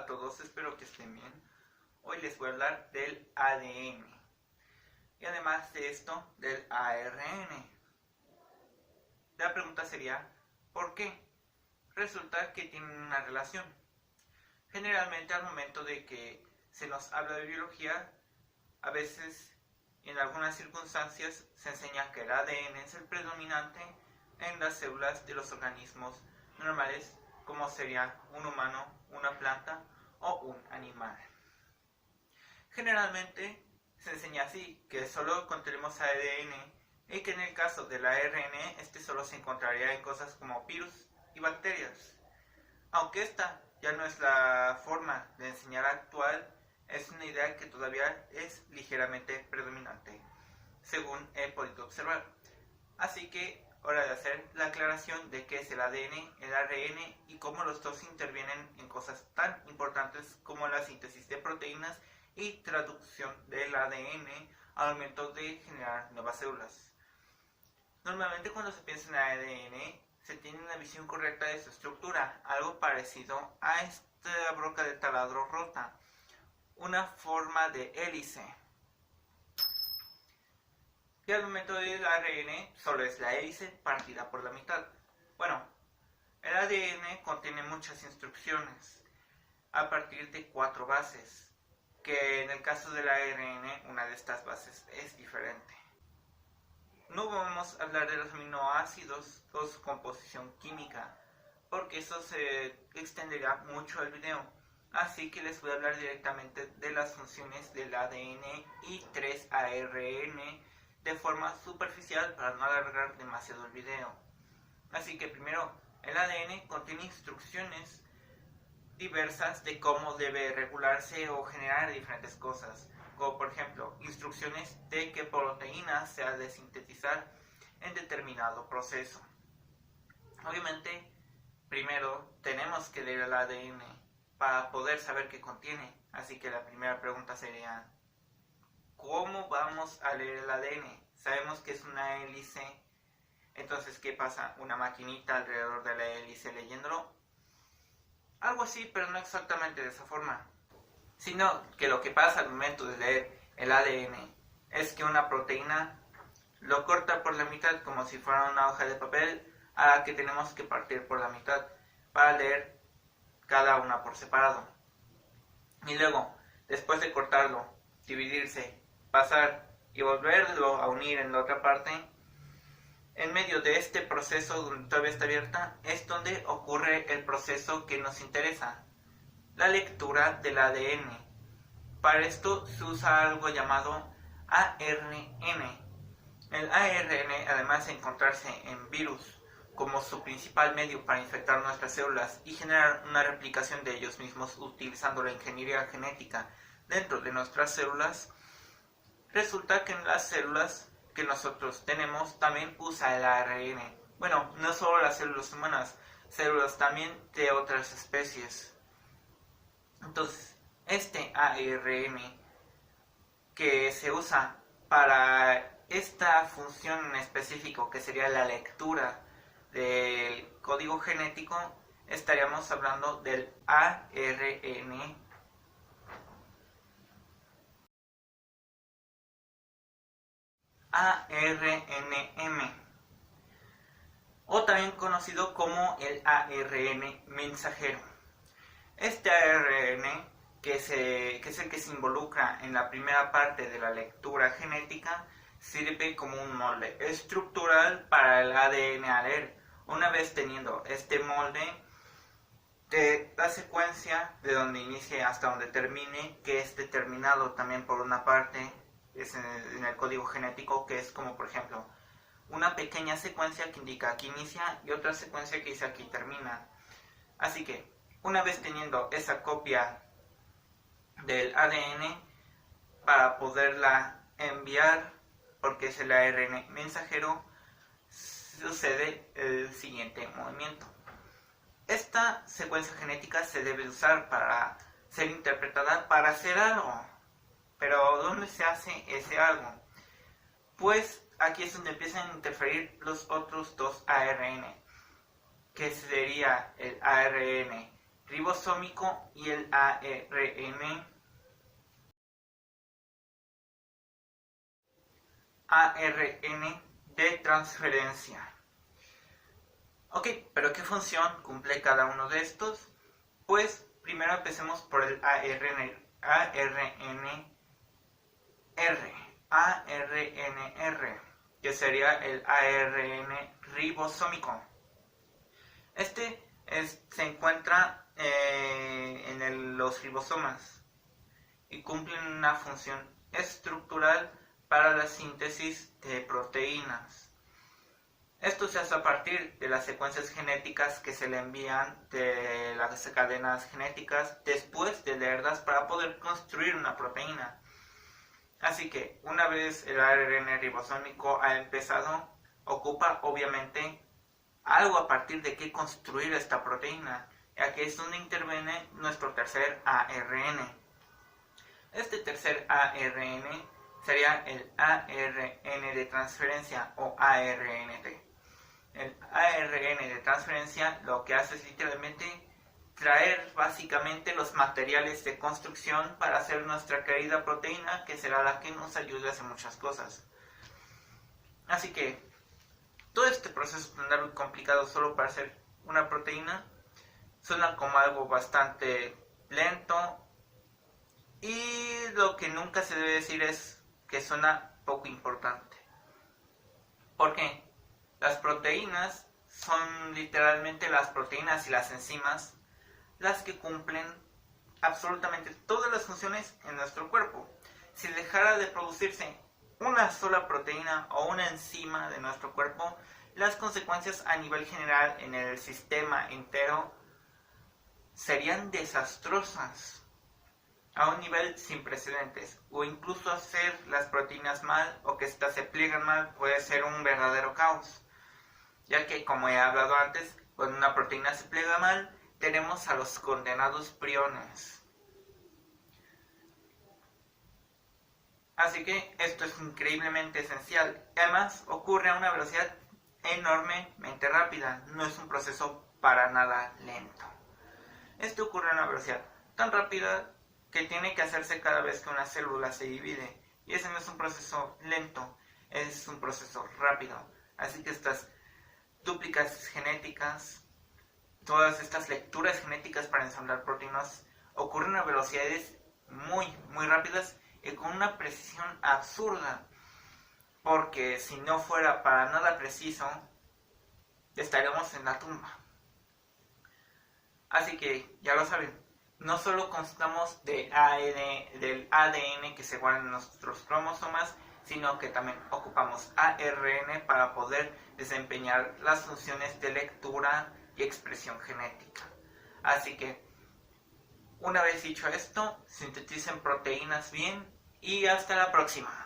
a todos, espero que estén bien. Hoy les voy a hablar del ADN y además de esto del ARN. La pregunta sería, ¿por qué? Resulta que tienen una relación. Generalmente al momento de que se nos habla de biología, a veces y en algunas circunstancias se enseña que el ADN es el predominante en las células de los organismos normales, como sería un humano, una planta o un animal. Generalmente se enseña así, que solo contenemos ADN y que en el caso del ARN, este solo se encontraría en cosas como virus y bacterias. Aunque esta ya no es la forma de enseñar actual, es una idea que todavía es ligeramente predominante, según he podido observar. Así que hora de hacer la aclaración de qué es el ADN, el ARN y cómo los dos intervienen en cosas tan importantes como la síntesis de proteínas y traducción del ADN al momento de generar nuevas células. Normalmente cuando se piensa en ADN se tiene una visión correcta de su estructura, algo parecido a esta broca de taladro rota, una forma de hélice. Y al momento del ARN solo es la hélice partida por la mitad. Bueno, el ADN contiene muchas instrucciones a partir de 4 bases, que en el caso del ARN una de estas bases es diferente. No vamos a hablar de los aminoácidos o su composición química, porque eso se extenderá mucho el video. Así que les voy a hablar directamente de las funciones del ADN y 3-ARN de forma superficial para no alargar demasiado el video. Así que primero, el ADN contiene instrucciones diversas de cómo debe regularse o generar diferentes cosas, como por ejemplo, instrucciones de qué proteína se ha de sintetizar en determinado proceso. Obviamente, primero tenemos que leer el ADN para poder saber qué contiene, así que la primera pregunta sería, ¿cómo vamos a leer el ADN? Sabemos que es una hélice, entonces ¿qué pasa? ¿Una maquinita alrededor de la hélice leyéndolo? Algo así, pero no exactamente de esa forma. Sino que lo que pasa al momento de leer el ADN es que una proteína lo corta por la mitad como si fuera una hoja de papel a la que tenemos que partir por la mitad para leer cada una por separado. Y luego, después de cortarlo, dividirse, pasar y volverlo a unir en la otra parte, en medio de este proceso donde todavía está abierta es donde ocurre el proceso que nos interesa, la lectura del ADN. Para esto se usa algo llamado ARN. El ARN, además de encontrarse en virus como su principal medio para infectar nuestras células y generar una replicación de ellos mismos utilizando la ingeniería genética dentro de nuestras células, resulta que en las células que nosotros tenemos también usa el ARN. Bueno, no solo las células humanas, células también de otras especies. Entonces, este ARN que se usa para esta función en específico, que sería la lectura del código genético, estaríamos hablando del ARN. ARNM, o también conocido como el ARN mensajero. Este ARN, que es el que se involucra en la primera parte de la lectura genética, sirve como un molde estructural para el ADN a leer. Una vez teniendo este molde, te da secuencia de donde inicie hasta donde termine, que es determinado también por una parte es en el código genético, que es como por ejemplo una pequeña secuencia que indica aquí inicia y otra secuencia que dice aquí termina. Así que una vez teniendo esa copia del ADN, para poderla enviar, porque es el ARN mensajero, sucede el siguiente movimiento. Esta secuencia genética se debe usar para ser interpretada para hacer algo. Pero ¿dónde se hace ese algo? Pues aquí es donde empiezan a interferir los otros dos ARN, que sería el ARN ribosómico y el ARN de transferencia. Ok, pero ¿qué función cumple cada uno de estos? Pues primero empecemos por el ARNR, que sería el ARN ribosómico. Se encuentra en los ribosomas y cumplen una función estructural para la síntesis de proteínas. Esto se hace a partir de las secuencias genéticas que se le envían de las cadenas genéticas después de leerlas para poder construir una proteína. Así que una vez el ARN ribosómico ha empezado, ocupa obviamente algo a partir de qué construir esta proteína, ya que es donde interviene nuestro tercer ARN. Este tercer ARN sería el ARN de transferencia o ARNT. El ARN de transferencia lo que hace es literalmente traer básicamente los materiales de construcción para hacer nuestra querida proteína, que será la que nos ayude a hacer muchas cosas. Así que todo este proceso tan largo y complicado solo para hacer una proteína suena como algo bastante lento, y lo que nunca se debe decir es que suena poco importante. ¿Por qué? Las proteínas son literalmente las proteínas y las enzimas las que cumplen absolutamente todas las funciones en nuestro cuerpo. Si dejara de producirse una sola proteína o una enzima de nuestro cuerpo, las consecuencias a nivel general en el sistema entero serían desastrosas a un nivel sin precedentes, o incluso hacer las proteínas mal o que éstas se pliegan mal puede ser un verdadero caos, ya que, como he hablado antes, cuando una proteína se pliega mal tenemos a los condenados priones. Así que esto es increíblemente esencial. Además, ocurre a una velocidad enormemente rápida, no es un proceso para nada lento. Esto ocurre a una velocidad tan rápida que tiene que hacerse cada vez que una célula se divide, y ese no es un proceso lento, es un proceso rápido. Así que estas dúplicas genéticas, todas estas lecturas genéticas para ensamblar proteínas ocurren a velocidades muy rápidas y con una precisión absurda, porque si no fuera para nada preciso estaríamos en la tumba. Así que ya lo saben, no solo constamos del ADN que se guarda en nuestros cromosomas, sino que también ocupamos ARN para poder desempeñar las funciones de lectura y expresión genética. Así que, una vez dicho esto, sinteticen proteínas bien y hasta la próxima.